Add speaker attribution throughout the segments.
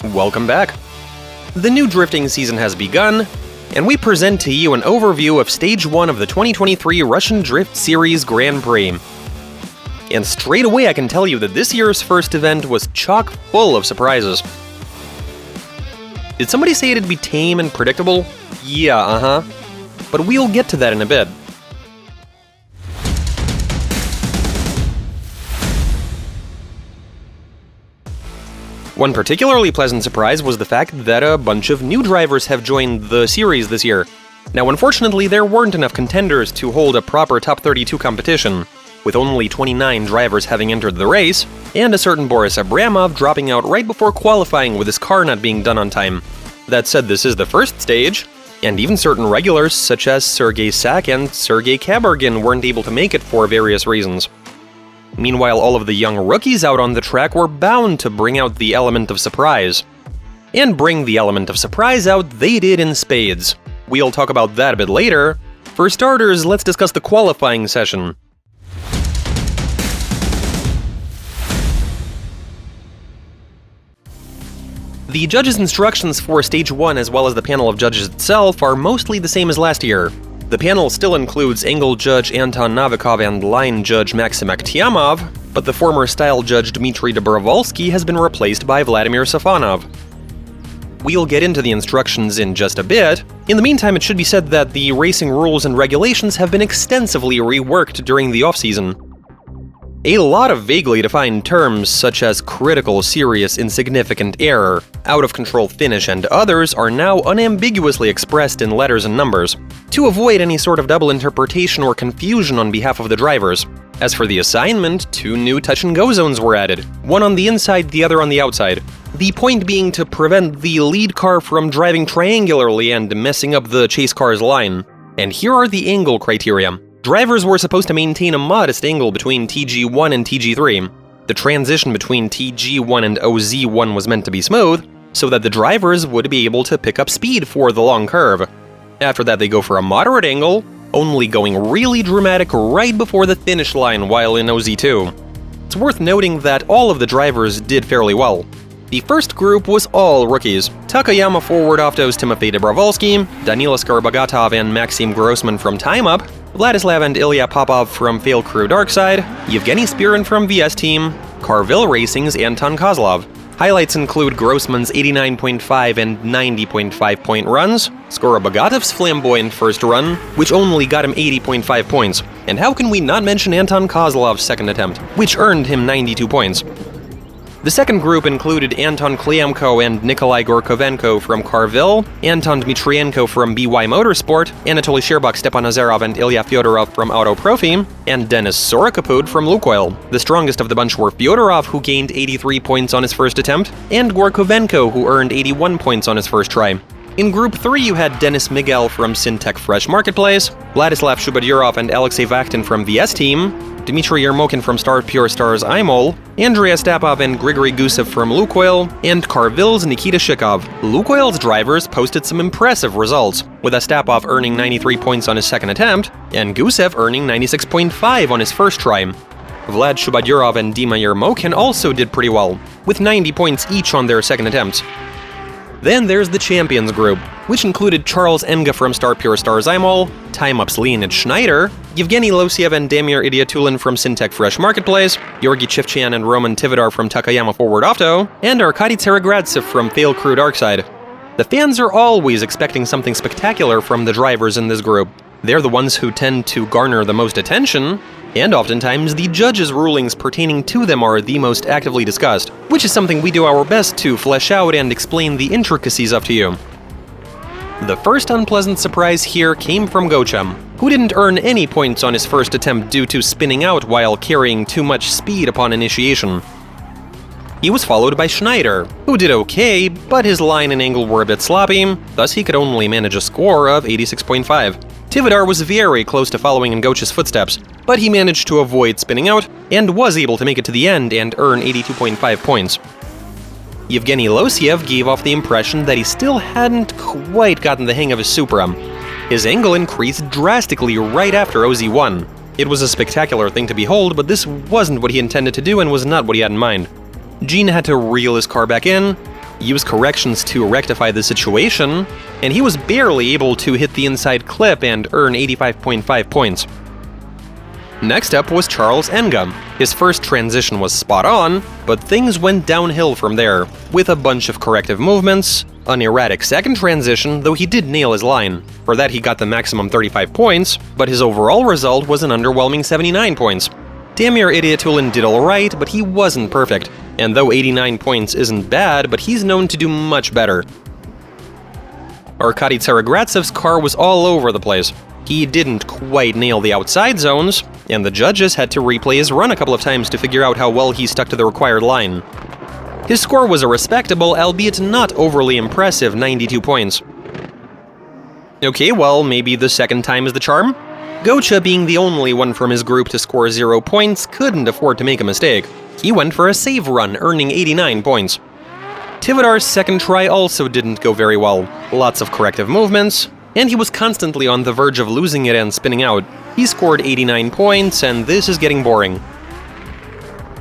Speaker 1: Welcome back. The new drifting season has begun, and we present to you an overview of Stage 1 of the 2023 Russian Drift Series Grand Prix. And straight away I can tell you that this year's first event was chock full of surprises. Did somebody say it'd be tame and predictable? Yeah, But we'll get to that in a bit. One particularly pleasant surprise was the fact that a bunch of new drivers have joined the series this year. Now, unfortunately, there weren't enough contenders to hold a proper top 32 competition, with only 29 drivers having entered the race, and a certain Boris Abramov dropping out right before qualifying with his car not being done on time. That said, this is the first stage, and even certain regulars such as Sergei Sak and Sergei Kabargin weren't able to make it for various reasons. Meanwhile, all of the young rookies out on the track were bound to bring out the element of surprise. And bring the element of surprise out they did in spades. We'll talk about that a bit later. For starters, let's discuss the qualifying session. The judges' instructions for Stage 1 as well as the panel of judges itself are mostly the same as last year. The panel still includes angle judge Anton Novikov and line judge Maxim Akhtiamov, but the former style judge Dmitri Dobrovolsky has been replaced by Vladimir Safonov. We'll get into the instructions in just a bit. In the meantime, it should be said that the racing rules and regulations have been extensively reworked during the off-season. A lot of vaguely defined terms such as critical, serious, insignificant error, out-of-control finish, and others are now unambiguously expressed in letters and numbers, to avoid any sort of double interpretation or confusion on behalf of the drivers. As for the assignment, 2 new touch-and-go zones were added, one on the inside, the other on the outside. The point being to prevent the lead car from driving triangularly and messing up the chase car's line. And here are the angle criteria. Drivers were supposed to maintain a modest angle between TG1 and TG3. The transition between TG1 and OZ1 was meant to be smooth, so that the drivers would be able to pick up speed for the long curve. After that, they go for a moderate angle, only going really dramatic right before the finish line while in OZ2. It's worth noting that all of the drivers did fairly well. The first group was all rookies. Takayama Forward Auto's Timofey Dobrovolsky, Danila Skarbogatov and Maxim Grossman from Time Up, Vladislav and Ilya Popov from Fail Crew Darkside, Yevgeny Spirin from VS Team, Carville Racing's Anton Kozlov. Highlights include Grossman's 89.5 and 90.5 point runs, Skorobogatov's flamboyant first run, which only got him 80.5 points, and how can we not mention Anton Kozlov's second attempt, which earned him 92 points. The second group included Anton Kliamko and Nikolai Gorkovenko from Carville, Anton Dmitrienko from BY Motorsport, Anatoly Sherbak, Stepan Azarov, and Ilya Fyodorov from Auto Profi, and Denis Sorokapud from Lukoil. The strongest of the bunch were Fyodorov, who gained 83 points on his first attempt, and Gorkovenko, who earned 81 points on his first try. In Group 3, you had Denis Miguel from Syntech Fresh Marketplace, Vladislav Shubadyurov and Alexei Vakhtin from VS Team, Dimitri Euromokin from Star Pure Stars Imol, Andrei Ostapov and Grigory Gusev from Lukoil, and Carville's Nikita Shikov. Lukoil's drivers posted some impressive results, with Ostapov earning 93 points on his second attempt, and Gusev earning 96.5 on his first try. Vlad Shubadyurov and Dima Yermokin also did pretty well, with 90 points each on their second attempts. Then there's the Champions group, which included Charles Enga from Star Pure Stars Imol, Time Up's Leonid Schneider, Yevgeny Losiev and Damir Idiatulin from Syntech Fresh Marketplace, Georgi Chevchan and Roman Tividar from Takayama Forward Auto, and Arkady Tsaragradsev from Fail Crew Darkside. The fans are always expecting something spectacular from the drivers in this group. They're the ones who tend to garner the most attention, and oftentimes the judges' rulings pertaining to them are the most actively discussed, which is something we do our best to flesh out and explain the intricacies of to you. The first unpleasant surprise here came from Gocha, who didn't earn any points on his first attempt due to spinning out while carrying too much speed upon initiation. He was followed by Schneider, who did okay, but his line and angle were a bit sloppy, thus he could only manage a score of 86.5. Tividar was very close to following in Gocha's footsteps, but he managed to avoid spinning out, and was able to make it to the end and earn 82.5 points. Yevgeny Losiev gave off the impression that he still hadn't quite gotten the hang of his Supra. His angle increased drastically right after OZ1. It was a spectacular thing to behold, but this wasn't what he intended to do and was not what he had in mind. Gene had to reel his car back in, use corrections to rectify the situation, and he was barely able to hit the inside clip and earn 85.5 points. Next up was Charles Enga. His first transition was spot on, but things went downhill from there, with a bunch of corrective movements, an erratic second transition, though he did nail his line. For that he got the maximum 35 points, but his overall result was an underwhelming 79 points. Damir Idiotulin did alright, but he wasn't perfect, and though 89 points isn't bad, but he's known to do much better. Arkady Tsaregratsev's car was all over the place. He didn't quite nail the outside zones, and the judges had to replay his run a couple of times to figure out how well he stuck to the required line. His score was a respectable, albeit not overly impressive, 92 points. Okay, well, maybe the second time is the charm? Gocha, being the only one from his group to score 0 points, couldn't afford to make a mistake. He went for a save run, earning 89 points. Tividar's second try also didn't go very well. Lots of corrective movements, and he was constantly on the verge of losing it and spinning out. He scored 89 points, and this is getting boring.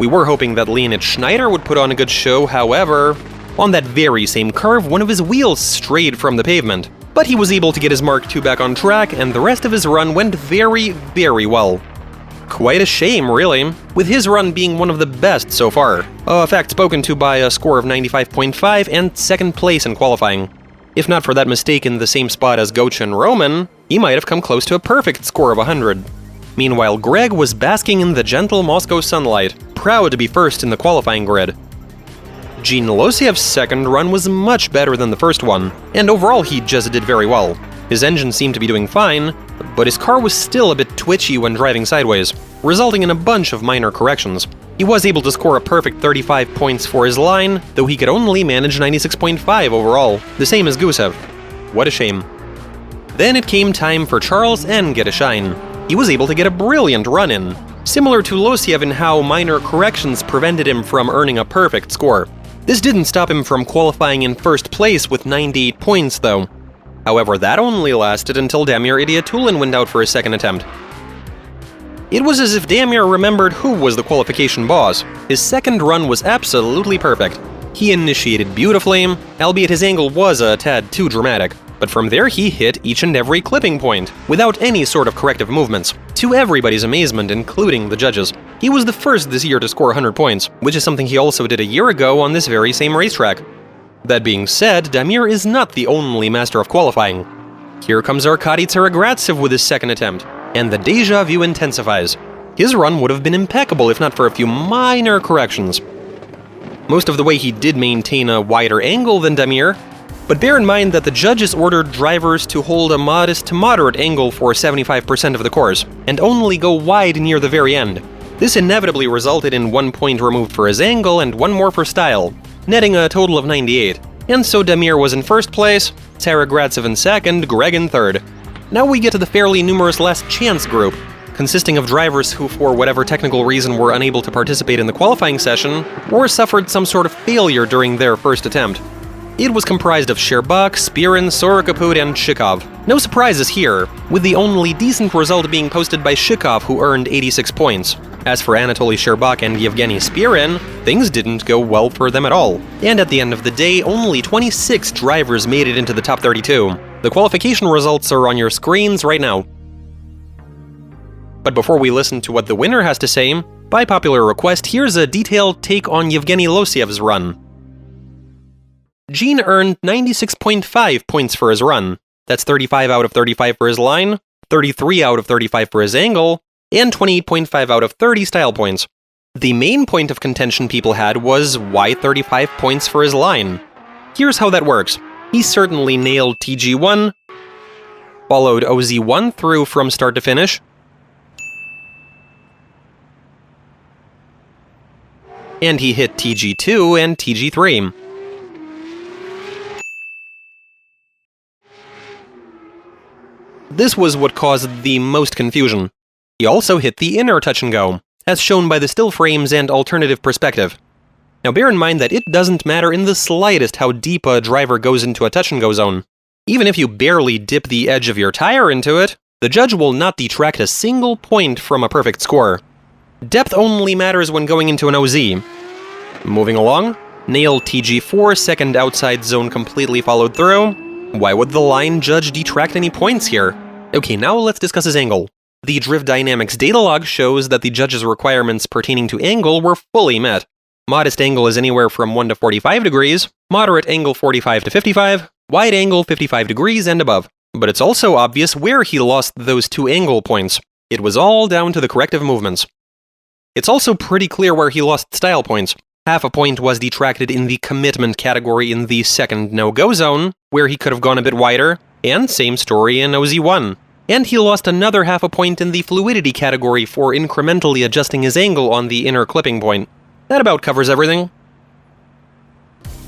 Speaker 1: We were hoping that Leonid Schneider would put on a good show, however, on that very same curve, one of his wheels strayed from the pavement. But he was able to get his Mark II back on track, and the rest of his run went very, very well. Quite a shame, really, with his run being one of the best so far. A fact spoken to by a score of 95.5 and second place in qualifying. If not for that mistake in the same spot as Gocha and Roman, he might have come close to a perfect score of 100. Meanwhile, Greg was basking in the gentle Moscow sunlight, proud to be first in the qualifying grid. Gene Losiev's second run was much better than the first one, and overall he just did very well. His engine seemed to be doing fine, but his car was still a bit twitchy when driving sideways, resulting in a bunch of minor corrections. He was able to score a perfect 35 points for his line, though he could only manage 96.5 overall, the same as Gusev. What a shame. Then it came time for Charles Enga to shine. He was able to get a brilliant run in, similar to Losiev in how minor corrections prevented him from earning a perfect score. This didn't stop him from qualifying in first place with 98 points, though. However, that only lasted until Damir Idiotulin went out for his second attempt. It was as if Damir remembered who was the qualification boss. His second run was absolutely perfect. He initiated beautifully, albeit his angle was a tad too dramatic. But from there he hit each and every clipping point, without any sort of corrective movements, to everybody's amazement, including the judges. He was the first this year to score 100 points, which is something he also did a year ago on this very same racetrack. That being said, Damir is not the only master of qualifying. Here comes Arkady Tsaregratsev with his second attempt, and the deja vu intensifies. His run would have been impeccable if not for a few minor corrections. Most of the way he did maintain a wider angle than Damir, but bear in mind that the judges ordered drivers to hold a modest to moderate angle for 75% of the course, and only go wide near the very end. This inevitably resulted in 1 point removed for his angle and 1 more for style, netting a total of 98. And so Damir was in first place, Tsaregratsev in second, Greg in third. Now we get to the fairly numerous last chance group, consisting of drivers who for whatever technical reason were unable to participate in the qualifying session, or suffered some sort of failure during their first attempt. It was comprised of Sherbak, Spirin, Sorokaput, and Shikov. No surprises here, with the only decent result being posted by Shikov, who earned 86 points. As for Anatoly Sherbak and Yevgeny Spirin, things didn't go well for them at all. And at the end of the day, only 26 drivers made it into the top 32. The qualification results are on your screens right now. But before we listen to what the winner has to say, by popular request, here's a detailed take on Yevgeny Losiev's run. Gene earned 96.5 points for his run. That's 35 out of 35 for his line, 33 out of 35 for his angle, and 28.5 out of 30 style points. The main point of contention people had was why 35 points for his line. Here's how that works. He certainly nailed TG1, followed OZ1 through from start to finish, and he hit TG2 and TG3. This was what caused the most confusion. He also hit the inner touch and go, as shown by the still frames and alternative perspective. Now bear in mind that it doesn't matter in the slightest how deep a driver goes into a touch and go zone. Even if you barely dip the edge of your tire into it, the judge will not detract a single point from a perfect score. Depth only matters when going into an OZ. Moving along, Nailed TG4, second outside zone completely followed through. Why would the line judge detract any points here? Okay, now let's discuss his angle. The Drift Dynamics data log shows that the judge's requirements pertaining to angle were fully met. Modest angle is anywhere from 1 to 45 degrees, moderate angle 45 to 55, wide angle 55 degrees and above. But it's also obvious where he lost those 2 angle points. It was all down to the corrective movements. It's also pretty clear where he lost style points. Half a point was detracted in the commitment category in the second no-go zone, where he could have gone a bit wider, and same story in OZ1. And he lost another half a point in the fluidity category for incrementally adjusting his angle on the inner clipping point. That about covers everything.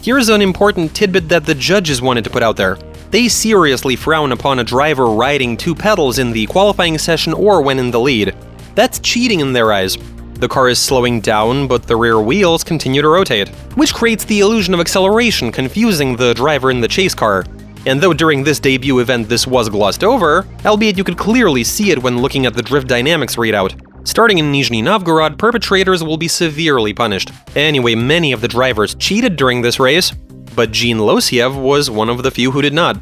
Speaker 1: Here's an important tidbit that the judges wanted to put out there. They seriously frown upon a driver riding 2 pedals in the qualifying session or when in the lead. That's cheating in their eyes. The car is slowing down, but the rear wheels continue to rotate, which creates the illusion of acceleration, confusing the driver in the chase car. And though during this debut event this was glossed over, albeit you could clearly see it when looking at the Drift Dynamics readout. Starting in Nizhny Novgorod, perpetrators will be severely punished. Anyway, many of the drivers cheated during this race, but Gene Losiev was one of the few who did not.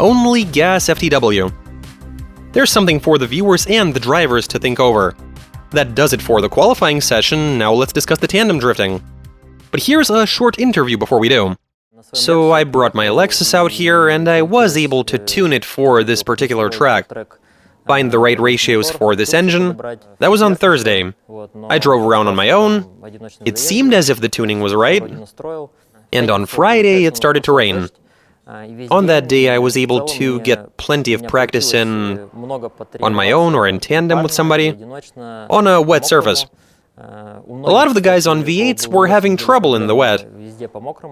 Speaker 1: Only gas FTW. There's something for the viewers and the drivers to think over. That does it for the qualifying session, now let's discuss the tandem drifting. But here's a short interview before we do. So I brought my Lexus out here, and I was able to tune it for this particular track. Find the right ratios for this engine. That was on Thursday. I drove around on my own. It seemed as if the tuning was right. And on Friday, it started to rain. On that day, I was able to get plenty of practice in on my own or in tandem with somebody on a wet surface. A lot of the guys on V8s were having trouble in the wet,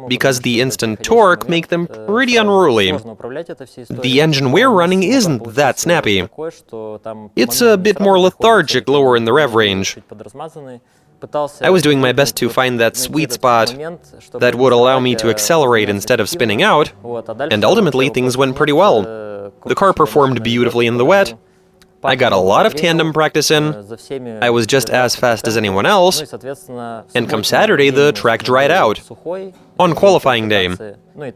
Speaker 1: because the instant torque make them pretty unruly. The engine we're running isn't that snappy. It's a bit more lethargic lower in the rev range. I was doing my best to find that sweet spot that would allow me to accelerate instead of spinning out, and ultimately things went pretty well. The car performed beautifully in the wet. I got a lot of tandem practice in. I was just as fast as anyone else, and come Saturday the track dried out on qualifying day.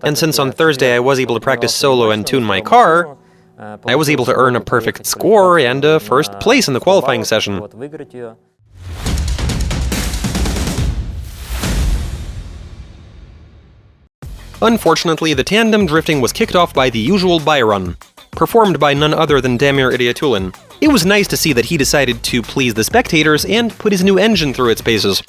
Speaker 1: And since on Thursday I was able to practice solo and tune my car, I was able to earn a perfect score and a first place in the qualifying session. Unfortunately, the tandem drifting was kicked off by the usual by-run, performed by none other than Damir Idiatulin. It was nice to see that he decided to please the spectators and put his new engine through its paces.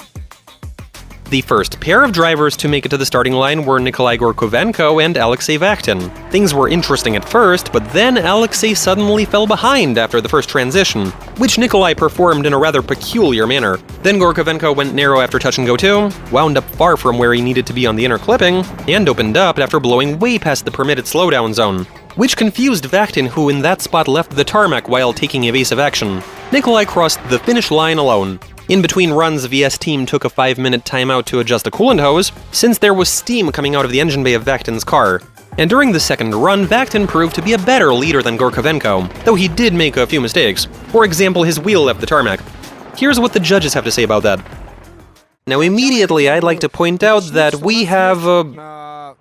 Speaker 1: The first pair of drivers to make it to the starting line were Nikolai Gorkovenko and Alexei Vakhtin. Things were interesting at first, but then Alexei suddenly fell behind after the first transition, which Nikolai performed in a rather peculiar manner. Then Gorkovenko went narrow after touch and go 2, wound up far from where he needed to be on the inner clipping, and opened up after blowing way past the permitted slowdown zone, which confused Vakhtin, who in that spot left the tarmac while taking evasive action. Nikolai crossed the finish line alone. In between runs, VS Team took a 5-minute timeout to adjust the coolant hose, since there was steam coming out of the engine bay of Vakhtin's car. And during the second run, Vakhtin proved to be a better leader than Gorkovenko, though he did make a few mistakes. For example, his wheel left the tarmac. Here's what the judges have to say about that. Now immediately I'd like to point out that we have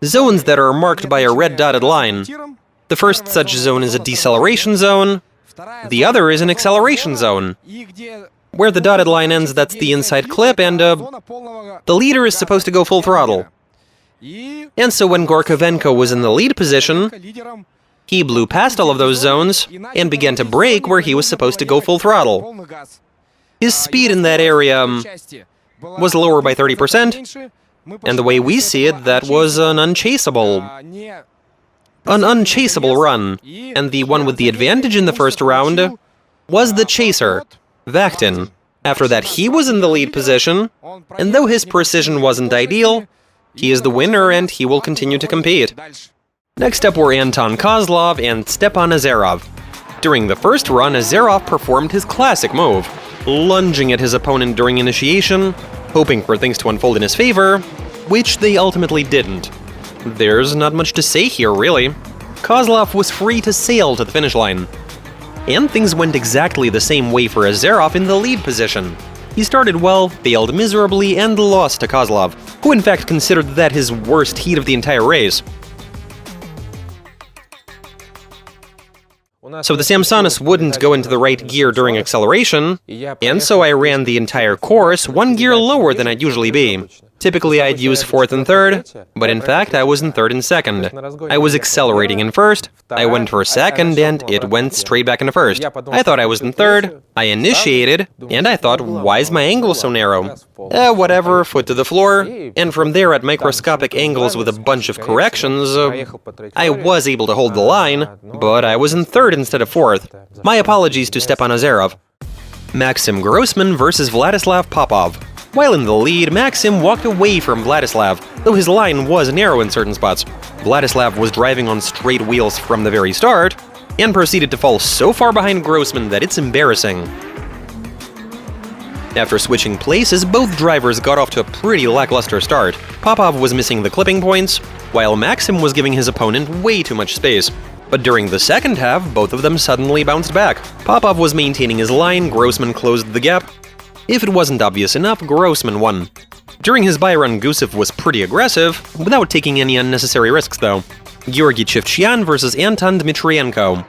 Speaker 1: zones that are marked by a red dotted line. The first such zone is a deceleration zone, the other is an acceleration zone. Where the dotted line ends, that's the inside clip, and the leader is supposed to go full throttle. And so when Gorkovenko was in the lead position, he blew past all of those zones and began to brake where he was supposed to go full throttle. His speed in that area was lower by 30%, and the way we see it, that was an unchaseable run, and the one with the advantage in the first round was the chaser, Vakhtin. After that, he was in the lead position, and though his precision wasn't ideal, he is the winner and he will continue to compete. Next up were Anton Kozlov and Stepan Azarov. During the first run, Azarov performed his classic move, lunging at his opponent during initiation, hoping for things to unfold in his favor, which they ultimately didn't. There's not much to say here, really. Kozlov was free to sail to the finish line. And things went exactly the same way for Azarov in the lead position. He started well, failed miserably, and lost to Kozlov. who in fact considered that his worst heat of the entire race. So the Samsonis wouldn't go into the right gear during acceleration, and so I ran the entire course one gear lower than I'd usually be. Typically I'd use 4th and 3rd, but in fact I was in 3rd and 2nd. I was accelerating in 1st, I went for 2nd, and it went straight back into 1st. I thought I was in 3rd, I initiated, and I thought, why is my angle so narrow? Whatever, foot to the floor, and from there at microscopic angles with a bunch of corrections, I was able to hold the line, but I was in 3rd instead of 4th. My apologies to Stepan Azarov. Maxim Grossman versus Vladislav Popov. While in the lead, Maxim walked away from Vladislav, though his line was narrow in certain spots. Vladislav was driving on straight wheels from the very start, and proceeded to fall so far behind Grossman that it's embarrassing. After switching places, both drivers got off to a pretty lackluster start. Popov was missing the clipping points, while Maxim was giving his opponent way too much space. But during the second half, both of them suddenly bounced back. Popov was maintaining his line, Grossman closed the gap. If it wasn't obvious enough, Grossman won. During his by-run, Gusev was pretty aggressive, without taking any unnecessary risks though. Georgy Chevchyan versus Anton Dmitrienko.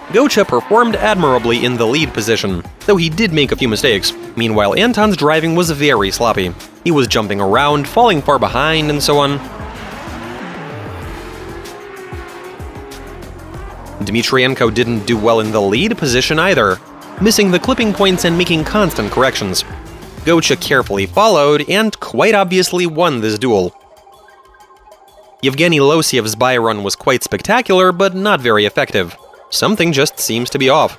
Speaker 1: Gocha performed admirably in the lead position, though he did make a few mistakes. Meanwhile, Anton's driving was very sloppy. He was jumping around, falling far behind, and so on. Dmitrienko didn't do well in the lead position either, missing the clipping points and making constant corrections. Gocha carefully followed and quite obviously won this duel. Yevgeny Losiev's by-run was quite spectacular, but not very effective. Something just seems to be off.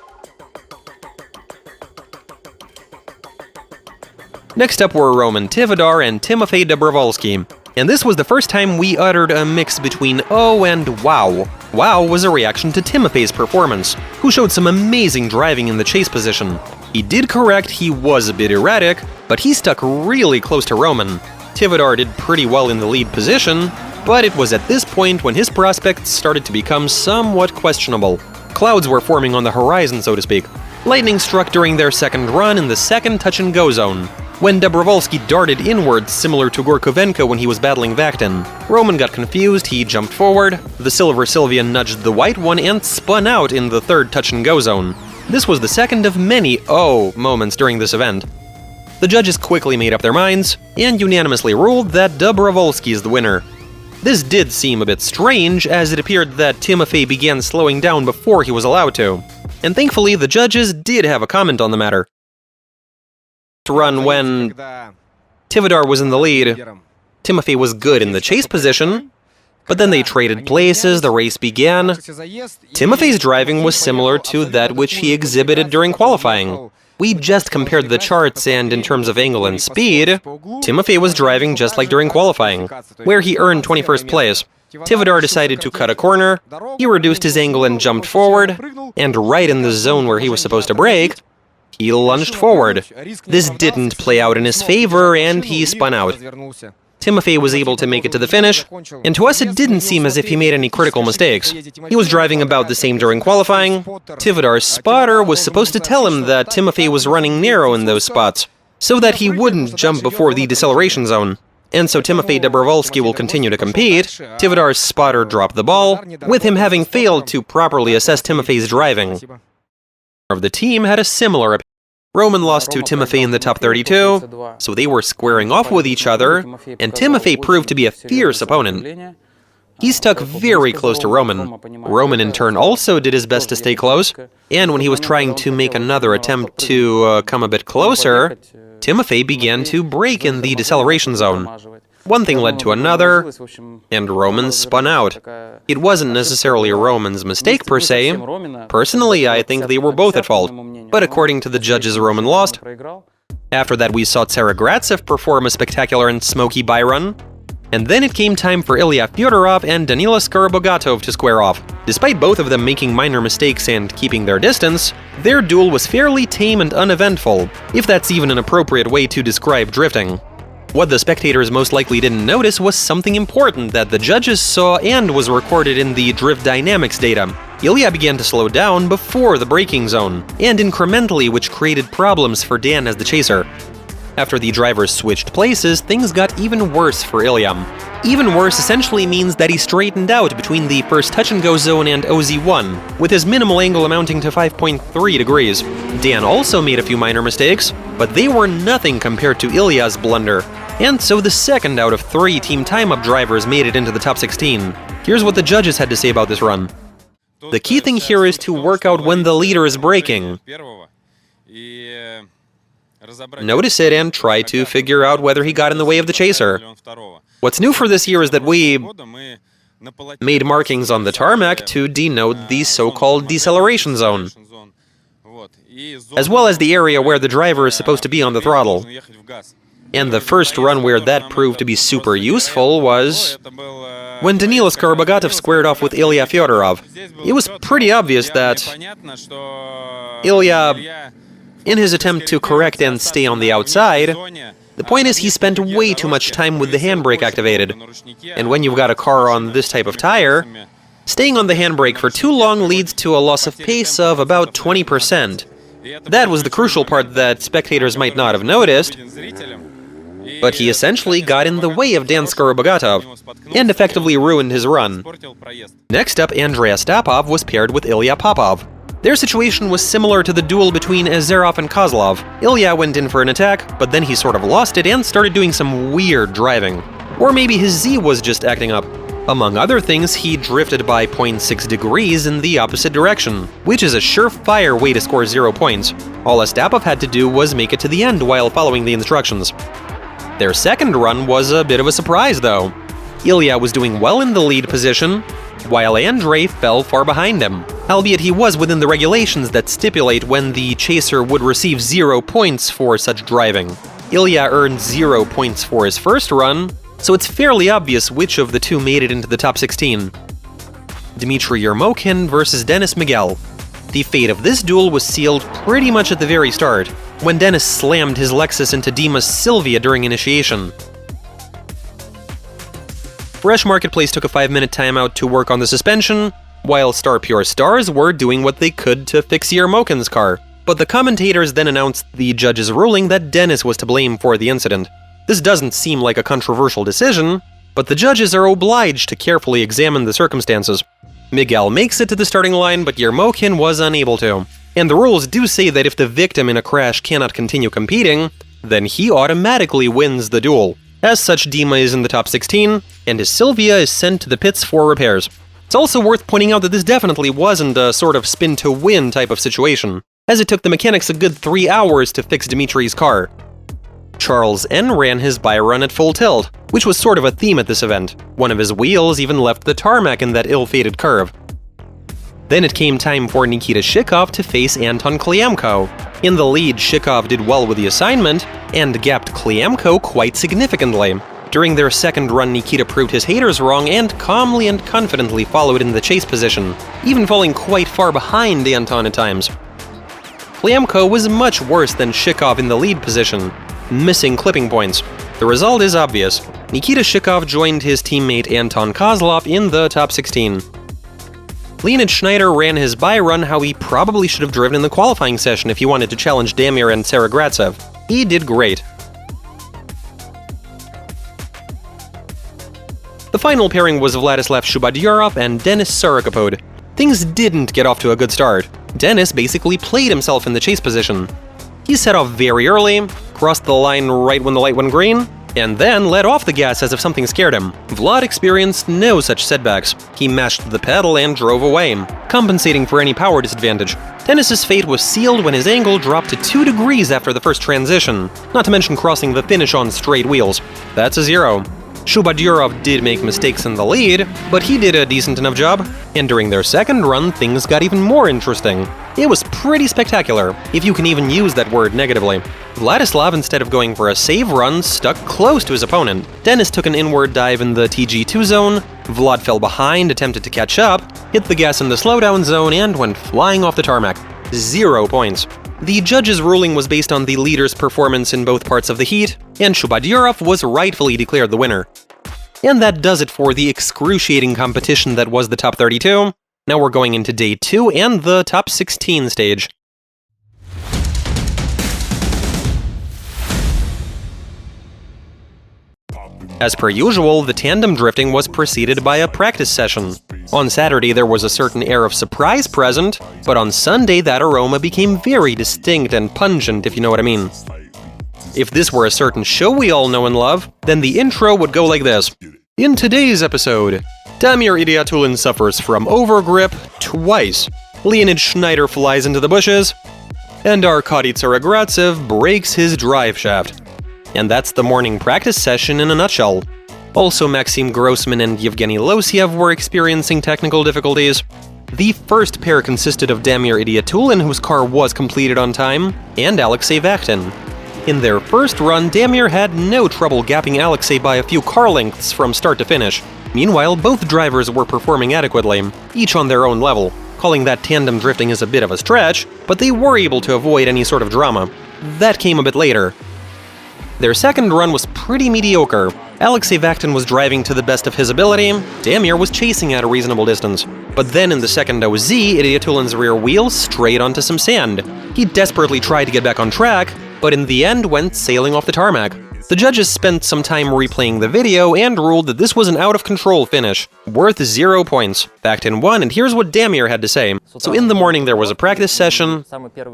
Speaker 1: Next up were Roman Tivadar and Timofey Dobrovolsky, and this was the first time we uttered a mix between oh and wow. Wow was a reaction to Timofey's performance, who showed some amazing driving in the chase position. He did correct he was a bit erratic, but he stuck really close to Roman. Tivadar did pretty well in the lead position, but it was at this point when his prospects started to become somewhat questionable. Clouds were forming on the horizon, so to speak. Lightning struck during their second run in the second touch-and-go zone, when Dobrovolsky darted inwards similar to Gorkovenko when he was battling Vaktin. Roman got confused, he jumped forward, the silver Sylvia nudged the white one and spun out in the third touch-and-go zone. This was the second of many oh moments during this event. The judges quickly made up their minds, and unanimously ruled that Dobrovolsky is the winner. This did seem a bit strange, as it appeared that Timofey began slowing down before he was allowed to. And thankfully, the judges did have a comment on the matter. To run when Tivadar was in the lead, Timofey was good in the chase position, but then they traded places, the race began. Timofey's driving was similar to that which he exhibited during qualifying. We just compared the charts, and in terms of angle and speed, Timofey was driving just like during qualifying, where he earned 21st place. Tivadar decided to cut a corner, he reduced his angle and jumped forward, and right in the zone where he was supposed to brake, he lunged forward. This didn't play out in his favor, and he spun out. Timofey was able to make it to the finish, and to us it didn't seem as if he made any critical mistakes. He was driving about the same during qualifying. Tivadar's spotter was supposed to tell him that Timofey was running narrow in those spots, so that he wouldn't jump before the deceleration zone. And so Timofey Dobrovolsky will continue to compete. Tivadar's spotter dropped the ball, with him having failed to properly assess Timofey's driving. Of the team had a similar opinion. Roman lost to Timofey in the top 32, so they were squaring off with each other, and Timofey proved to be a fierce opponent. He stuck very close to Roman. Roman in turn also did his best to stay close, and when he was trying to make another attempt to come a bit closer, Timofey began to brake in the deceleration zone. One thing led to another, and Roman spun out. It wasn't necessarily Roman's mistake per se. Personally, I think they were both at fault, but according to the judges, Roman lost. After that, we saw Tsaragratsev perform a spectacular and smoky by-run, and then it came time for Ilya Fyodorov and Danila Skorobogatov to square off. Despite both of them making minor mistakes and keeping their distance, their duel was fairly tame and uneventful, if that's even an appropriate way to describe drifting. What the spectators most likely didn't notice was something important that the judges saw and was recorded in the drift dynamics data. Ilya began to slow down before the braking zone, and incrementally, which created problems for Dan as the chaser. After the drivers switched places, things got even worse for Ilya. Even worse essentially means that he straightened out between the first touch-and-go zone and OZ1, with his minimal angle amounting to 5.3 degrees. Dan also made a few minor mistakes, but they were nothing compared to Ilya's blunder. And so the second out of 3 Team Time-Up drivers made it into the top 16. Here's what the judges had to say about this run. The key thing here is to work out when the leader is braking. Notice it and try to figure out whether he got in the way of the chaser. What's new for this year is that we made markings on the tarmac to denote the so-called deceleration zone, as well as the area where the driver is supposed to be on the throttle. And the first run where that proved to be super useful was when Danila Skorobogatov squared off with Ilya Fyodorov. It was pretty obvious that Ilya, in his attempt to correct and stay on the outside, the point is he spent way too much time with the handbrake activated. And when you've got a car on this type of tire, staying on the handbrake for too long leads to a loss of pace of about 20%. That was the crucial part that spectators might not have noticed, but he essentially got in the way of Dan Skorobogatov and effectively ruined his run. Next up, Andrei Ostapov was paired with Ilya Popov. Their situation was similar to the duel between Azarov and Kozlov. Ilya went in for an attack, but then he sort of lost it and started doing some weird driving. Or maybe his Z was just acting up. Among other things, he drifted by 0.6 degrees in the opposite direction, which is a surefire way to score 0 points. All Ostapov had to do was make it to the end while following the instructions. Their second run was a bit of a surprise, though. Ilya was doing well in the lead position, while Andrei fell far behind him, albeit he was within the regulations that stipulate when the chaser would receive 0 points for such driving. Ilya earned 0 points for his first run, so it's fairly obvious which of the two made it into the top 16. Dimitri Euromokin versus Denis Miguel. The fate of this duel was sealed pretty much at the very start, when Denis slammed his Lexus into Dima's Silvia during initiation. Fresh Marketplace took a 5-minute timeout to work on the suspension, while Star Pure Stars were doing what they could to fix Yermokin's car. But the commentators then announced the judge's ruling that Denis was to blame for the incident. This doesn't seem like a controversial decision, but the judges are obliged to carefully examine the circumstances. Miguel makes it to the starting line, but Yermokin was unable to. And the rules do say that if the victim in a crash cannot continue competing, then he automatically wins the duel. As such, Dima is in the top 16, and his Silvia is sent to the pits for repairs. It's also worth pointing out that this definitely wasn't a sort of spin-to-win type of situation, as it took the mechanics a good 3 hours to fix Dimitri's car. Charles N. ran his by-run at full tilt, which was sort of a theme at this event. One of his wheels even left the tarmac in that ill-fated curve. Then it came time for Nikita Shikov to face Anton Kliamko. In the lead, Shikov did well with the assignment, and gapped Kliamko quite significantly. During their second run, Nikita proved his haters wrong and calmly and confidently followed in the chase position, even falling quite far behind Anton at times. Kliamko was much worse than Shikov in the lead position, missing clipping points. The result is obvious. Nikita Shikov joined his teammate Anton Kozlov in the top 16. Leonid Schneider ran his by-run how he probably should have driven in the qualifying session if he wanted to challenge Damir and Saragratsev. He did great. The final pairing was Vladislav Shubadyurov and Denis Sarokopod. Things didn't get off to a good start. Denis basically played himself in the chase position. He set off very early, crossed the line right when the light went green, and then let off the gas as if something scared him. Vlad experienced no such setbacks. He mashed the pedal and drove away, compensating for any power disadvantage. Denis's fate was sealed when his angle dropped to 2 degrees after the first transition, not to mention crossing the finish on straight wheels. That's a 0. Shubadyurov did make mistakes in the lead, but he did a decent enough job, and during their second run, things got even more interesting. It was pretty spectacular, if you can even use that word negatively. Vladislav, instead of going for a save run, stuck close to his opponent. Denis took an inward dive in the TG2 zone, Vlad fell behind, attempted to catch up, hit the gas in the slowdown zone, and went flying off the tarmac. 0 points. The judge's ruling was based on the leader's performance in both parts of the heat, and Shubadyurov was rightfully declared the winner. And that does it for the excruciating competition that was the top 32. Now we're going into day 2 and the top 16 stage. As per usual, the tandem drifting was preceded by a practice session. On Saturday there was a certain air of surprise present, but on Sunday that aroma became very distinct and pungent, if you know what I mean. If this were a certain show we all know and love, then the intro would go like this. In today's episode, Damir Idiatulin suffers from overgrip twice, Leonid Schneider flies into the bushes, and Arkady Tsaragradzev breaks his drive shaft. And that's the morning practice session in a nutshell. Also, Maxim Grossman and Yevgeny Losiev were experiencing technical difficulties. The first pair consisted of Damir Idiatulin, whose car was completed on time, and Alexei Vakhtin. In their first run, Damir had no trouble gapping Alexei by a few car lengths from start to finish. Meanwhile, both drivers were performing adequately, each on their own level. Calling that tandem drifting is a bit of a stretch, but they were able to avoid any sort of drama. That came a bit later. Their second run was pretty mediocre. Alexei Vakhtin was driving to the best of his ability, Damir was chasing at a reasonable distance. But then in the second OZ, Idiatulin's rear wheel strayed onto some sand. He desperately tried to get back on track, but in the end went sailing off the tarmac. The judges spent some time replaying the video and ruled that this was an out-of-control finish, worth 0 points. Vakhtin won, and here's what Damir had to say. So in the morning there was a practice session,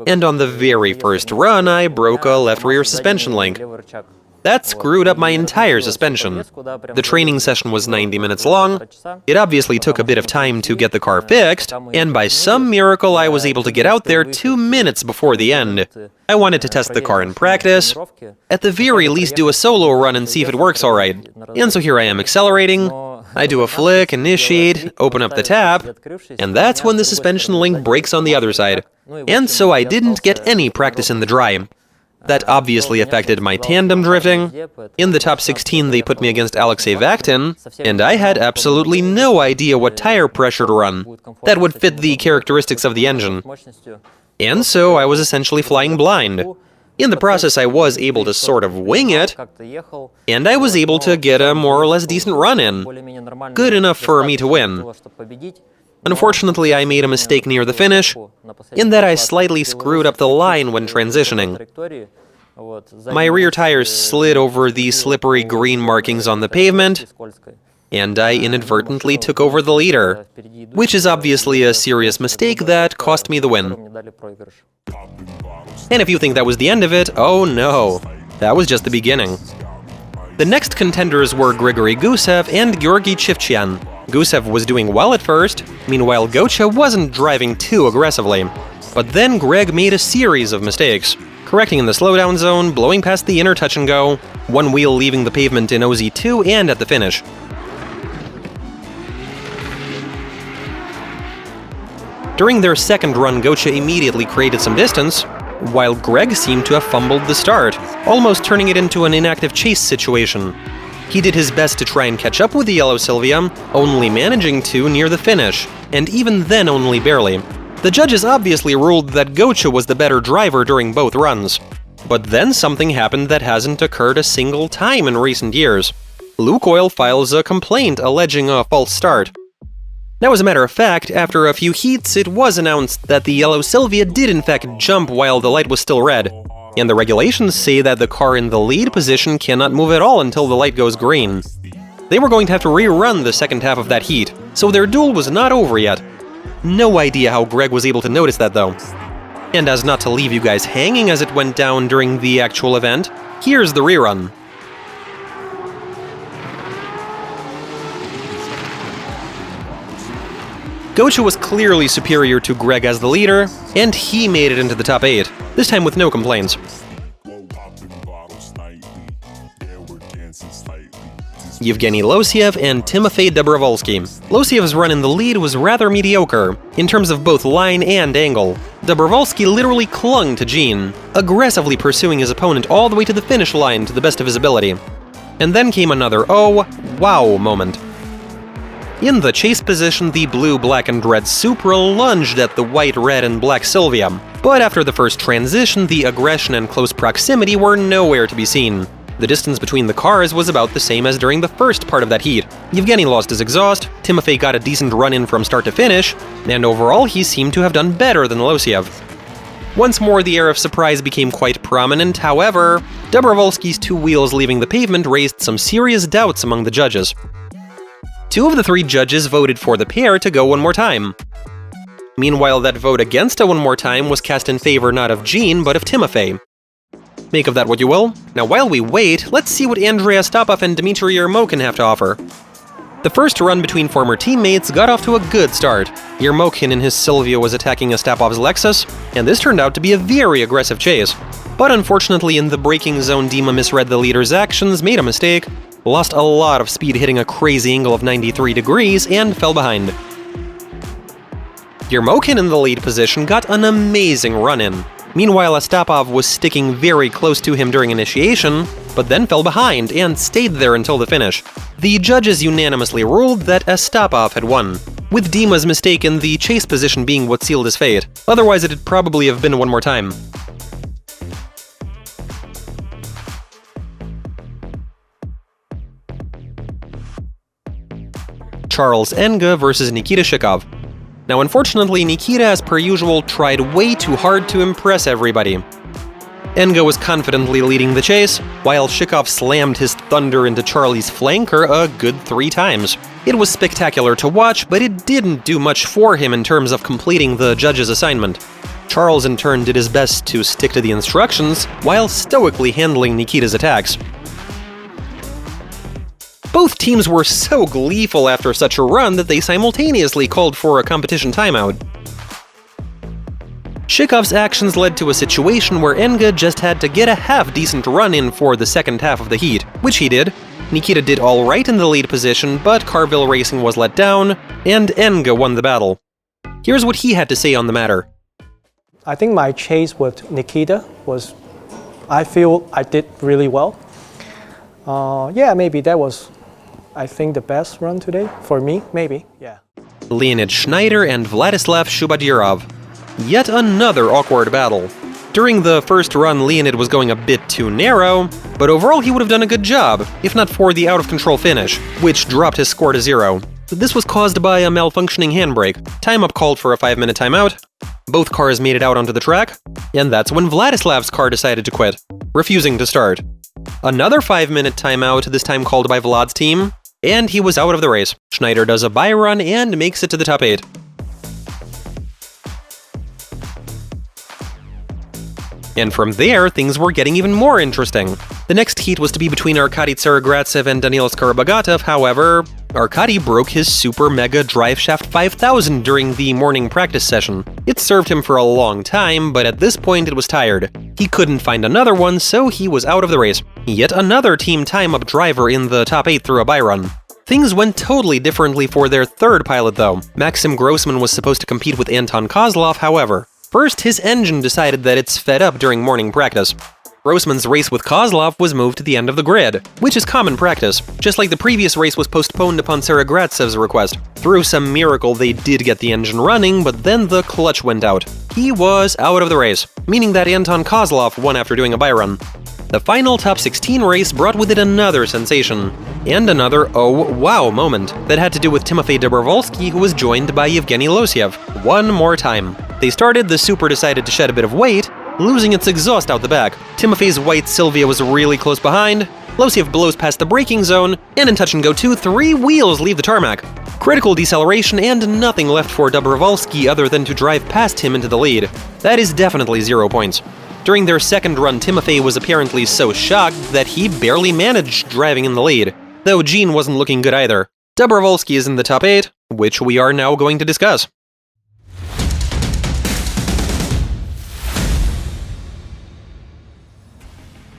Speaker 1: and on the very first run I broke a left rear suspension link. That screwed up my entire suspension. The training session was 90 minutes long. It obviously took a bit of time to get the car fixed, and by some miracle I was able to get out there 2 minutes before the end. I wanted to test the car in practice, at the very least do a solo run and see if it works alright. And so here I am accelerating, I do a flick, initiate, open up the tap, and that's when the suspension link breaks on the other side. And so I didn't get any practice in the dry. That obviously affected my tandem drifting. In the top 16 they put me against Alexei Vakhtin, and I had absolutely no idea what tire pressure to run that would fit the characteristics of the engine. And so I was essentially flying blind. In the process I was able to sort of wing it, and I was able to get a more or less decent run in, good enough for me to win. Unfortunately, I made a mistake near the finish, in that I slightly screwed up the line when transitioning. My rear tires slid over the slippery green markings on the pavement, and I inadvertently took over the leader, which is obviously a serious mistake that cost me the win. And if you think that was the end of it, oh no, that was just the beginning. The next contenders were Grigory Gusev and Georgy Chivchyan. Gusev was doing well at first, meanwhile Gocha wasn't driving too aggressively. But then Greg made a series of mistakes, correcting in the slowdown zone, blowing past the inner touch and go, one wheel leaving the pavement in OZ2 and at the finish. During their second run, Gocha immediately created some distance, while Greg seemed to have fumbled the start, almost turning it into an inactive chase situation. He did his best to try and catch up with the yellow Silvia, only managing to near the finish, and even then only barely. The judges obviously ruled that Gocha was the better driver during both runs. But then something happened that hasn't occurred a single time in recent years. Lukoil files a complaint alleging a false start. Now, as a matter of fact, after a few heats, it was announced that the yellow Silvia did in fact jump while the light was still red. And the regulations say that the car in the lead position cannot move at all until the light goes green. They were going to have to rerun the second half of that heat, so their duel was not over yet. No idea how Greg was able to notice that though. And as not to leave you guys hanging as it went down during the actual event, here's the rerun. Gocha was clearly superior to Greg as the leader, and he made it into the top 8, this time with no complaints. Yevgeny Losiev and Timofey Dobrovolsky. Losiev's run in the lead was rather mediocre, in terms of both line and angle. Dobrovolsky literally clung to Gene, aggressively pursuing his opponent all the way to the finish line to the best of his ability. And then came another oh, wow moment. In the chase position, the blue, black, and red Supra lunged at the white, red, and black Silvia. But after the first transition, the aggression and close proximity were nowhere to be seen. The distance between the cars was about the same as during the first part of that heat. Yevgeny lost his exhaust, Timofey got a decent run-in from start to finish, and overall he seemed to have done better than Losiev. Once more, the air of surprise became quite prominent. However, Dobrovolsky's 2 wheels leaving the pavement raised some serious doubts among the judges. 2 of the 3 judges voted for the pair to go one more time. Meanwhile, that vote against a one more time was cast in favor not of Jean, but of Timofey. Make of that what you will. Now, while we wait, let's see what Andrei Ostapov and Dimitri Euromokin have to offer. The first run between former teammates got off to a good start. Euromokin in his Silvia was attacking Ostapov's Lexus, and this turned out to be a very aggressive chase. But unfortunately, in the braking zone, Dima misread the leader's actions, made a mistake, lost a lot of speed hitting a crazy angle of 93 degrees, and fell behind. Euromokin in the lead position got an amazing run-in. Meanwhile, Ostapov was sticking very close to him during initiation, but then fell behind and stayed there until the finish. The judges unanimously ruled that Ostapov had won, with Dima's mistake in the chase position being what sealed his fate. Otherwise, it'd probably have been one more time. Charles Enga versus Nikita Shikov. Now, unfortunately, Nikita, as per usual, tried way too hard to impress everybody. Enga was confidently leading the chase, while Shikov slammed his thunder into Charlie's flanker a good 3 times. It was spectacular to watch, but it didn't do much for him in terms of completing the judge's assignment. Charles, in turn, did his best to stick to the instructions, while stoically handling Nikita's attacks. Both teams were so gleeful after such a run that they simultaneously called for a competition timeout. Shikov's actions led to a situation where Enga just had to get a half-decent run in for the second half of the heat, which he did. Nikita did alright in the lead position, but Carville Racing was let down, and Enga won the battle. Here's what he had to say on the matter.
Speaker 2: I think my chase with Nikita was, I feel I did really well. Yeah, maybe that was, I think, the best run today for me, maybe, yeah.
Speaker 1: Leonid Schneider and Vladislav Shubadurov. Yet another awkward battle. During the first run, Leonid was going a bit too narrow, but overall he would have done a good job, if not for the out-of-control finish, which dropped his score to 0. This was caused by a malfunctioning handbrake. Time-up called for a 5-minute timeout. Both cars made it out onto the track, and that's when Vladislav's car decided to quit, refusing to start. Another 5-minute timeout, this time called by Vlad's team, and he was out of the race. Schneider does a bye-run and makes it to the top 8. And from there, things were getting even more interesting. The next heat was to be between Arkady Tsarogratsev and Danil Skorobogatov. However, Arkady broke his Super Mega Driveshaft 5000 during the morning practice session. It served him for a long time, but at this point it was tired. He couldn't find another one, so he was out of the race. Yet another team time-up driver in the top 8 threw a bye-run. Things went totally differently for their third pilot, though. Maxim Grossman was supposed to compete with Anton Kozlov, however. First, his engine decided that it's fed up during morning practice. Grossman's race with Kozlov was moved to the end of the grid, which is common practice. Just like the previous race was postponed upon Tsaragratsev's request. Through some miracle, they did get the engine running, but then the clutch went out. He was out of the race, meaning that Anton Kozlov won after doing a bye-run. The final top 16 race brought with it another sensation, and another oh wow moment that had to do with Timofey Dobrovolsky, who was joined by Yevgeny Losiev one more time. They started, the Super decided to shed a bit of weight, losing its exhaust out the back. Timofey's white Silvia was really close behind, Losiev blows past the braking zone, and in touch and go 2, 3 wheels leave the tarmac. Critical deceleration and nothing left for Dobrovolsky other than to drive past him into the lead. That is definitely 0 points. During their second run, Timofey was apparently so shocked that he barely managed driving in the lead, though Jean wasn't looking good either. Dobrovolsky is in the top 8, which we are now going to discuss.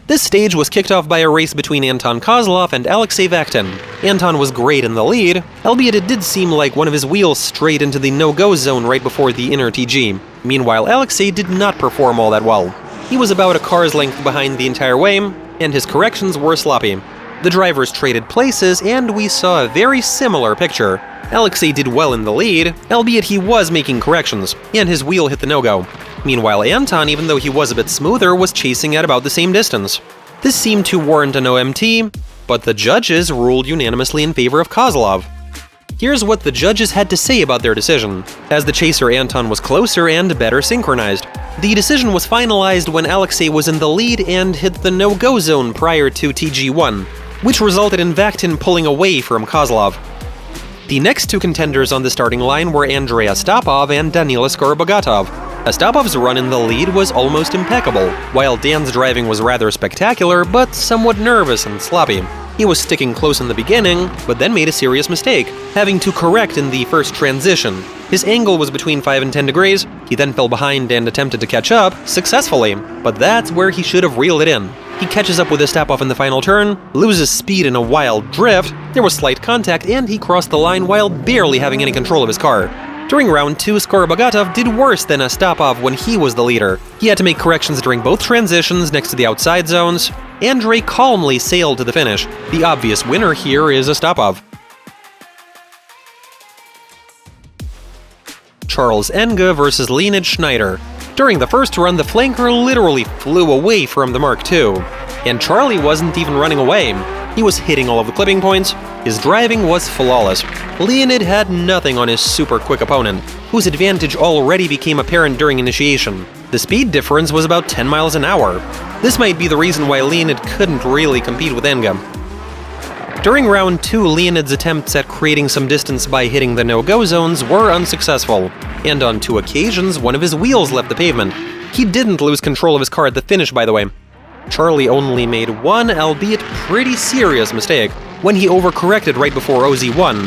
Speaker 1: This stage was kicked off by a race between Anton Kozlov and Alexei Vakhtin. Anton was great in the lead, albeit it did seem like one of his wheels strayed into the no-go zone right before the inner TG. Meanwhile, Alexei did not perform all that well. He was about a car's length behind the entire way, and his corrections were sloppy. The drivers traded places, and we saw a very similar picture. Alexei did well in the lead, albeit he was making corrections, and his wheel hit the no-go. Meanwhile, Anton, even though he was a bit smoother, was chasing at about the same distance. This seemed to warrant an OMT, but the judges ruled unanimously in favor of Kozlov. Here's what the judges had to say about their decision, as the chaser Anton was closer and better synchronized. The decision was finalized when Alexei was in the lead and hit the no-go zone prior to TG1, which resulted in Vakhtin pulling away from Kozlov. The next two contenders on the starting line were Andrei Astapov and Danila Skorobogatov. Astapov's run in the lead was almost impeccable, while Dan's driving was rather spectacular but somewhat nervous and sloppy. He was sticking close in the beginning, but then made a serious mistake, having to correct in the first transition. His angle was between 5 and 10 degrees, he then fell behind and attempted to catch up, successfully, but that's where he should have reeled it in. He catches up with Astapov in the final turn, loses speed in a wild drift, there was slight contact, and he crossed the line while barely having any control of his car. During round 2, Skorobogatov did worse than Astapov when he was the leader. He had to make corrections during both transitions next to the outside zones. Andrei calmly sailed to the finish. The obvious winner here is Astapov. Charles Enge versus Leonid Schneider. During the first run, the flanker literally flew away from the Mark II. And Charlie wasn't even running away. He was hitting all of the clipping points. His driving was flawless. Leonid had nothing on his super quick opponent, whose advantage already became apparent during initiation. The speed difference was about 10 miles an hour. This might be the reason why Leonid couldn't really compete with Enge. During round 2, Leonid's attempts at creating some distance by hitting the no-go zones were unsuccessful, and on 2 occasions, one of his wheels left the pavement. He didn't lose control of his car at the finish, by the way. Charlie only made one, albeit pretty serious, mistake when he overcorrected right before OZ1.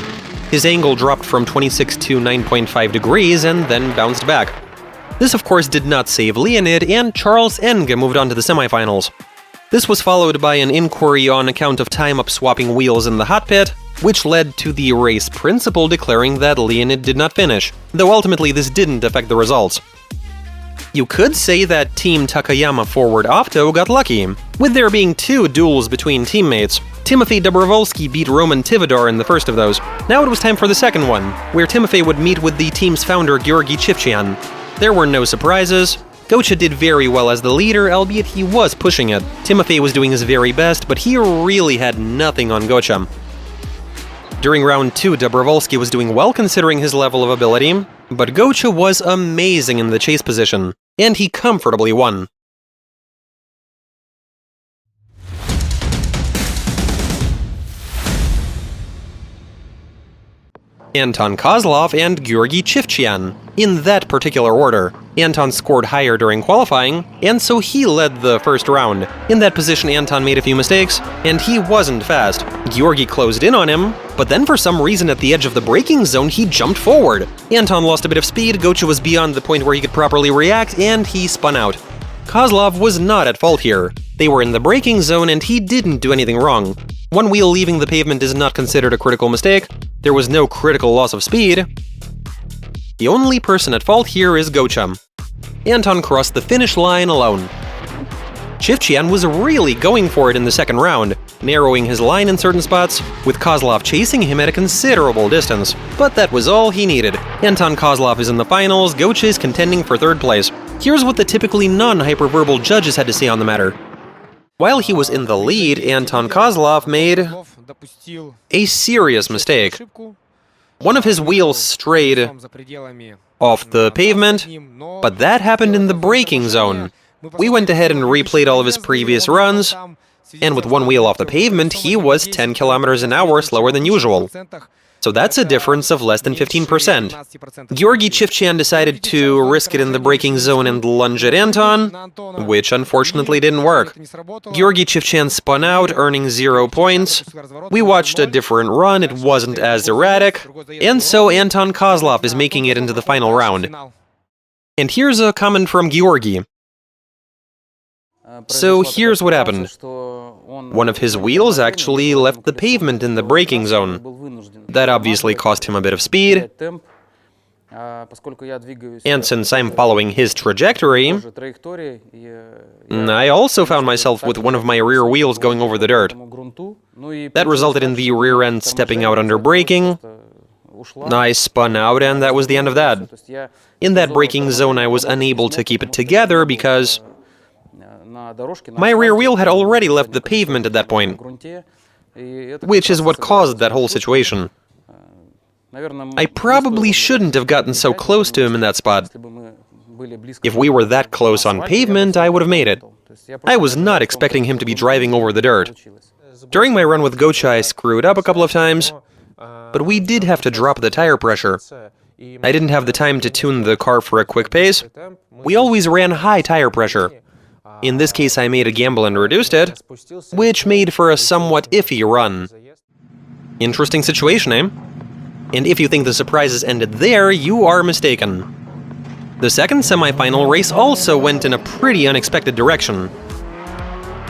Speaker 1: His angle dropped from 26 to 9.5 degrees and then bounced back. This of course did not save Leonid, and Charles Enge moved on to the semifinals. This was followed by an inquiry on account of time-up swapping wheels in the hot pit, which led to the race principal declaring that Leonid did not finish, though ultimately this didn't affect the results. You could say that Team Takayama forward Opto got lucky, with there being 2 duels between teammates. Timofey Dobrovolsky beat Roman Tivadar in the first of those. Now it was time for the second one, where Timofey would meet with the team's founder Georgy Chivchian. There were no surprises. Gocha did very well as the leader, albeit he was pushing it. Timofey was doing his very best, but he really had nothing on Gocha. During round 2, Dobrovolsky was doing well considering his level of ability, but Gocha was amazing in the chase position, and he comfortably won. Anton Kozlov and Georgy Chivchian, in that particular order. Anton scored higher during qualifying, and so he led the first round. In that position, Anton made a few mistakes, and he wasn't fast. Georgy closed in on him, but then for some reason at the edge of the braking zone, he jumped forward. Anton lost a bit of speed, Gocha was beyond the point where he could properly react, and he spun out. Kozlov was not at fault here. They were in the braking zone, and he didn't do anything wrong. One wheel leaving the pavement is not considered a critical mistake. There was no critical loss of speed. The only person at fault here is Gocha. Anton crossed the finish line alone. Chivchian was really going for it in the second round, narrowing his line in certain spots, with Kozlov chasing him at a considerable distance. But that was all he needed. Anton Kozlov is in the finals, Gocha is contending for third place. Here's what the typically non-hyperverbal judges had to say on the matter. While he was in the lead, Anton Kozlov made a serious mistake. One of his wheels strayed off the pavement, but that happened in the braking zone. We went ahead and replayed all of his previous runs, and with one wheel off the pavement, he was 10 kilometers an hour slower than usual. So that's a difference of less than 15%. Georgy Chivchian decided to risk it in the braking zone and lunge at Anton, which unfortunately didn't work. Georgy Chivchian spun out, earning 0 points. We watched a different run, it wasn't as erratic, and so Anton Kozlov is making it into the final round. And here's a comment from Georgy. So here's what happened. One of his wheels actually left the pavement in the braking zone. That obviously cost him a bit of speed. And since I'm following his trajectory, I also found myself with one of my rear wheels going over the dirt. That resulted in the rear end stepping out under braking. I spun out, and that was the end of that. In that braking zone, I was unable to keep it together because my rear wheel had already left the pavement at that point, which is what caused that whole situation. I probably shouldn't have gotten so close to him in that spot. If we were that close on pavement, I would have made it. I was not expecting him to be driving over the dirt. During my run with Gocha, I screwed up a couple of times, but we did have to drop the tire pressure. I didn't have the time to tune the car for a quick pace. We always ran high tire pressure. In this case, I made a gamble and reduced it, which made for a somewhat iffy run. Interesting situation, eh? And if you think the surprises ended there, you are mistaken. The second semi-final race also went in a pretty unexpected direction.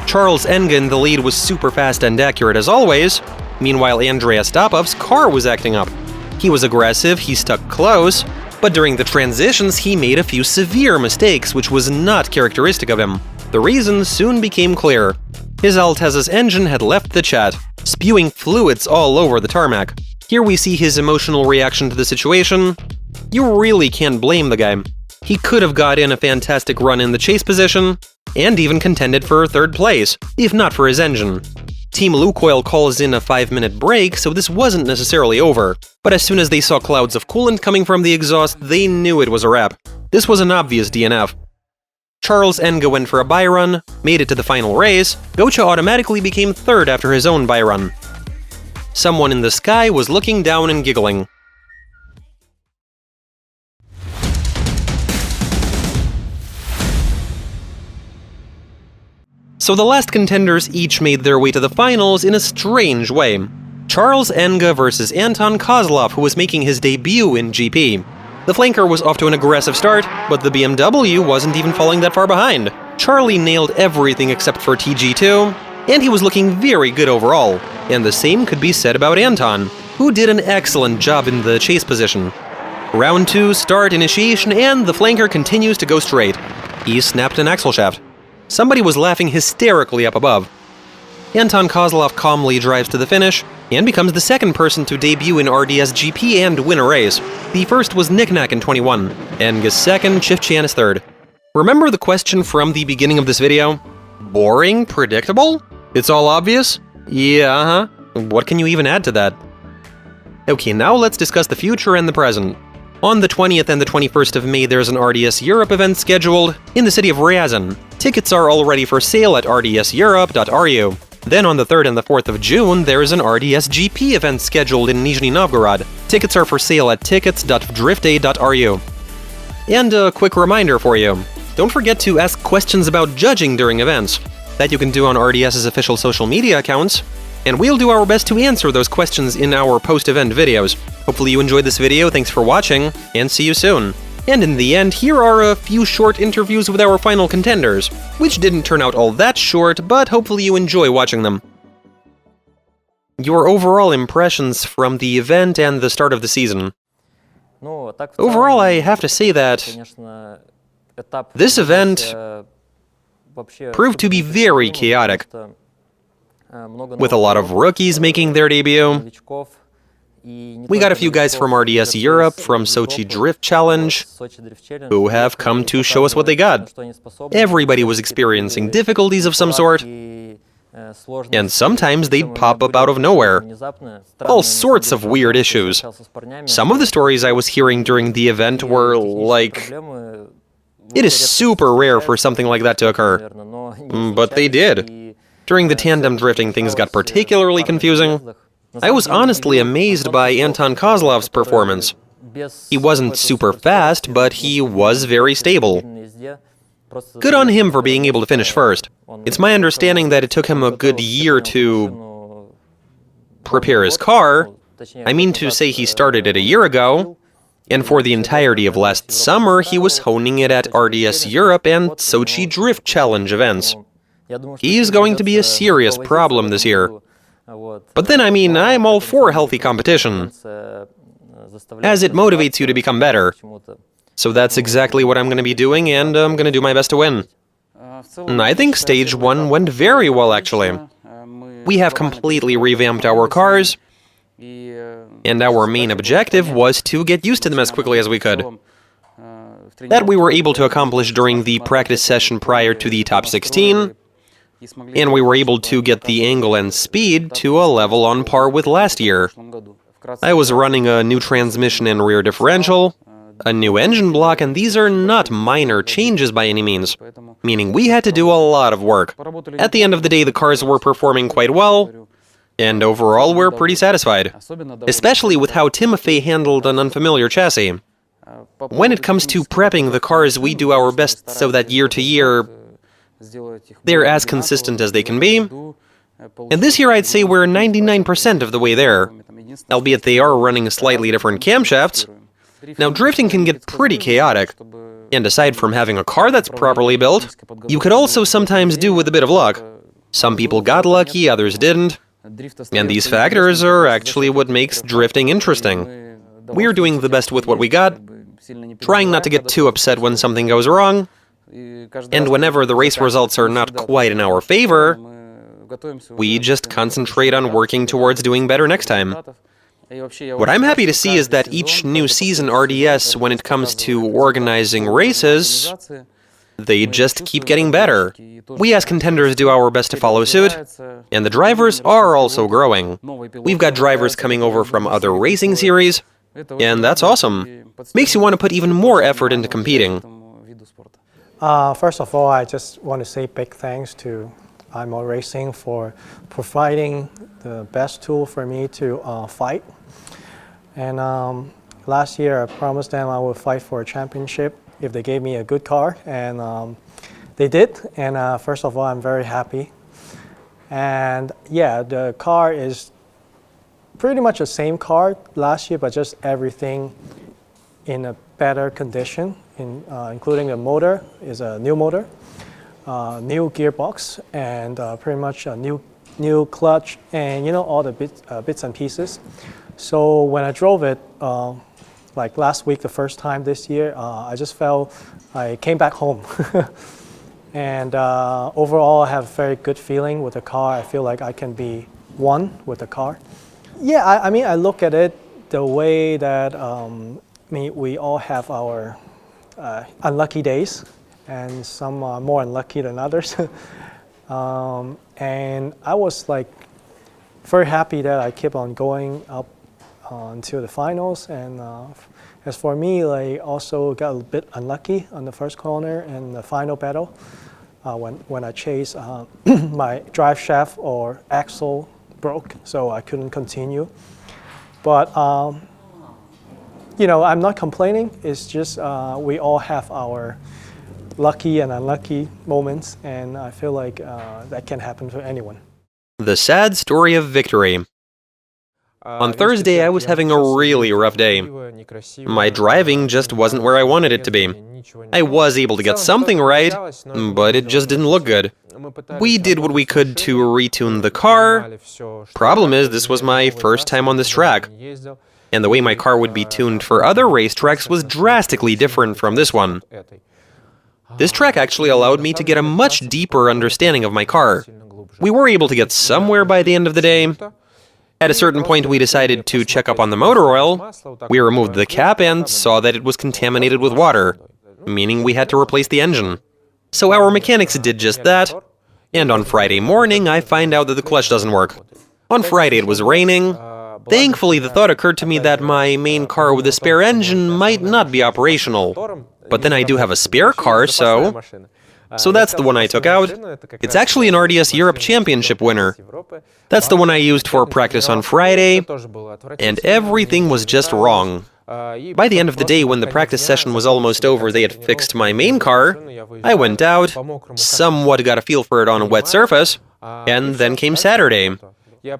Speaker 1: Charles Enga in the lead was super fast and accurate as always. Meanwhile, Andrea Stopov's car was acting up. He was aggressive, he stuck close, but during the transitions he made a few severe mistakes, which was not characteristic of him. The reason soon became clear. His Altez's engine had left the chat, spewing fluids all over the tarmac. Here we see his emotional reaction to the situation. You really can't blame the guy. He could have got in a fantastic run in the chase position, and even contended for third place, if not for his engine. Team Lukoil calls in a 5-minute break, so this wasn't necessarily over. But as soon as they saw clouds of coolant coming from the exhaust, they knew it was a wrap. This was an obvious DNF. Charles Enga went for a bye-run, made it to the final race. Gocha automatically became third after his own bye-run. Someone in the sky was looking down and giggling. So the last contenders each made their way to the finals in a strange way. Charles Enga versus Anton Kozlov, who was making his debut in GP. The flanker was off to an aggressive start, but the BMW wasn't even falling that far behind. Charlie nailed everything except for TG2, and he was looking very good overall. And the same could be said about Anton, who did an excellent job in the chase position. Round 2, start initiation, and the flanker continues to go straight. He snapped an axle shaft. Somebody was laughing hysterically up above. Anton Kozlov calmly drives to the finish, and becomes the second person to debut in RDS GP and win a race. The first was Knickknack in 21, Enga's second, Chifchan is third. Remember the question from the beginning of this video? Boring? Predictable? It's all obvious? Yeah, uh-huh. What can you even add to that? Okay, now let's discuss the future and the present. On the 20th and the 21st of May, there's an RDS Europe event scheduled in the city of Ryazan. Tickets are already for sale at rdseurope.ru. Then on the 3rd and the 4th of June, there is an RDS GP event scheduled in Nizhny Novgorod. Tickets are for sale at tickets.vdrifte.ru. And a quick reminder for you. Don't forget to ask questions about judging during events. That you can do on RDS's official social media accounts. And we'll do our best to answer those questions in our post-event videos. Hopefully you enjoyed this video, thanks for watching, and see you soon. And in the end, here are a few short interviews with our final contenders, which didn't turn out all that short, but hopefully you enjoy watching them. Your overall impressions from the event and the start of the season. Overall, I have to say that this event proved to be very chaotic, with a lot of rookies making their debut. We got a few guys from RDS Europe, from Sochi Drift Challenge, who have come to show us what they got. Everybody was experiencing difficulties of some sort, and sometimes they'd pop up out of nowhere. All sorts of weird issues. Some of the stories I was hearing during the event were like, it is super rare for something like that to occur. But they did. During the tandem drifting, things got particularly confusing. I was honestly amazed by Anton Kozlov's performance. He wasn't super fast, but he was very stable. Good on him for being able to finish first. It's my understanding that it took him a good year to prepare his car. I mean to say he started it a year ago, and for the entirety of last summer he was honing it at RDS Europe and Sochi Drift Challenge events. He is going to be a serious problem this year. But then, I mean, I'm all for healthy competition, as it motivates you to become better. So that's exactly what I'm going to be doing, and I'm going to do my best to win. And I think Stage 1 went very well, actually. We have completely revamped our cars, and our main objective was to get used to them as quickly as we could. That we were able to accomplish during the practice session prior to the top 16, and we were able to get the angle and speed to a level on par with last year. I was running a new transmission and rear differential, a new engine block, and these are not minor changes by any means, meaning we had to do a lot of work. At the end of the day, the cars were performing quite well, and overall we're pretty satisfied, especially with how Timofey handled an unfamiliar chassis. When it comes to prepping the cars, we do our best so that year to year they're as consistent as they can be. And this year I'd say we're 99% of the way there, albeit they are running slightly different camshafts. Now, drifting can get pretty chaotic, and aside from having a car that's properly built, you could also sometimes do with a bit of luck. Some people got lucky, others didn't, and these factors are actually what makes drifting interesting. We're doing the best with what we got, trying not to get too upset when something goes wrong, and whenever the race results are not quite in our favor, we just concentrate on working towards doing better next time. What I'm happy to see is that each new season RDS, when it comes to organizing races, they just keep getting better. We as contenders do our best to follow suit, and the drivers are also growing. We've got drivers coming over from other racing series, and that's awesome. Makes you want to put even more effort into competing.
Speaker 2: First of all, I just want to say big thanks to IMO Racing for providing the best tool for me to fight. And last year I promised them I would fight for a championship if they gave me a good car, and they did. And first of all, I'm very happy. And yeah, the car is pretty much the same car last year, but just everything in a better condition, including the motor is a new motor. New gearbox, and pretty much a new clutch, and all the bits and pieces. So when I drove it, like last week, the first time this year, I just felt I came back home. And overall, I have a very good feeling with the car. I feel like I can be one with the car. Yeah, I mean, I look at it the way that we all have our unlucky days, and some are more unlucky than others. And I was like very happy that I kept on going up until the finals. And as for me, I also got a bit unlucky on the first corner in the final battle when I chased my drive shaft or axle broke, so I couldn't continue. But I'm not complaining. It's just we all have our lucky and unlucky moments, and I feel like that can happen to anyone.
Speaker 1: The sad story of victory. On Thursday, I was having a really rough day. My driving just wasn't where I wanted it to be. I was able to get something right, but it just didn't look good. We did what we could to retune the car. Problem is, this was my first time on this track, and the way my car would be tuned for other racetracks was drastically different from this one. This track actually allowed me to get a much deeper understanding of my car. We were able to get somewhere by the end of the day. At a certain point, we decided to check up on the motor oil. We removed the cap and saw that it was contaminated with water, meaning we had to replace the engine. So our mechanics did just that, and on Friday morning, I find out that the clutch doesn't work. On Friday, it was raining. Thankfully, the thought occurred to me that my main car with a spare engine might not be operational. But then I do have a spare car, so that's the one I took out. It's actually an RDS Europe Championship winner. That's the one I used for practice on Friday, and everything was just wrong. By the end of the day, when the practice session was almost over, they had fixed my main car. I went out, somewhat got a feel for it on a wet surface, and then came Saturday.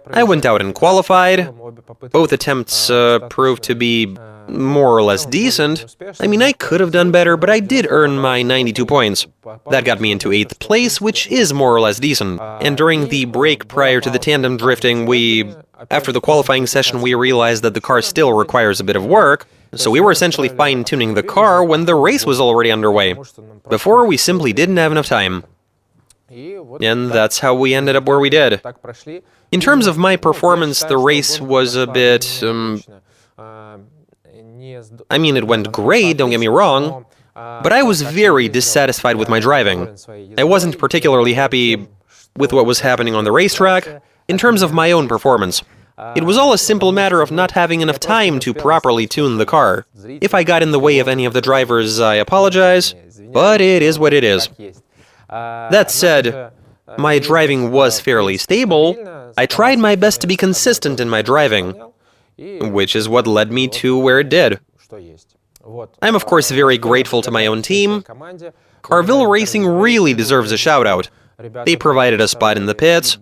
Speaker 1: I went out and qualified. Both attempts proved to be more or less decent. I mean, I could have done better, but I did earn my 92 points. That got me into 8th place, which is more or less decent. And during the break prior to the tandem drifting, after the qualifying session, we realized that the car still requires a bit of work. So we were essentially fine-tuning the car when the race was already underway. Before, we simply didn't have enough time. And that's how we ended up where we did. In terms of my performance, the race was a bit... I mean, it went great, don't get me wrong, but I was very dissatisfied with my driving. I wasn't particularly happy with what was happening on the racetrack in terms of my own performance. It was all a simple matter of not having enough time to properly tune the car. If I got in the way of any of the drivers, I apologize, but it is what it is. That said, my driving was fairly stable. I tried my best to be consistent in my driving, which is what led me to where it did. I'm of course very grateful to my own team. Carville Racing really deserves a shout-out. They provided a spot in the pits,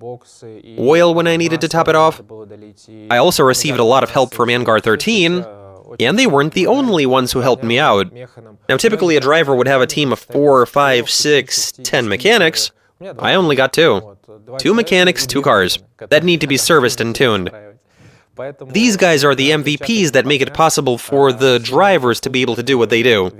Speaker 1: oil when I needed to top it off. I also received a lot of help from Angar 13, and they weren't the only ones who helped me out. Now typically a driver would have a team of 4, 5, 6, 10 mechanics. I only got 2. 2 mechanics, 2 cars, that need to be serviced and tuned. These guys are the MVPs that make it possible for the drivers to be able to do what they do.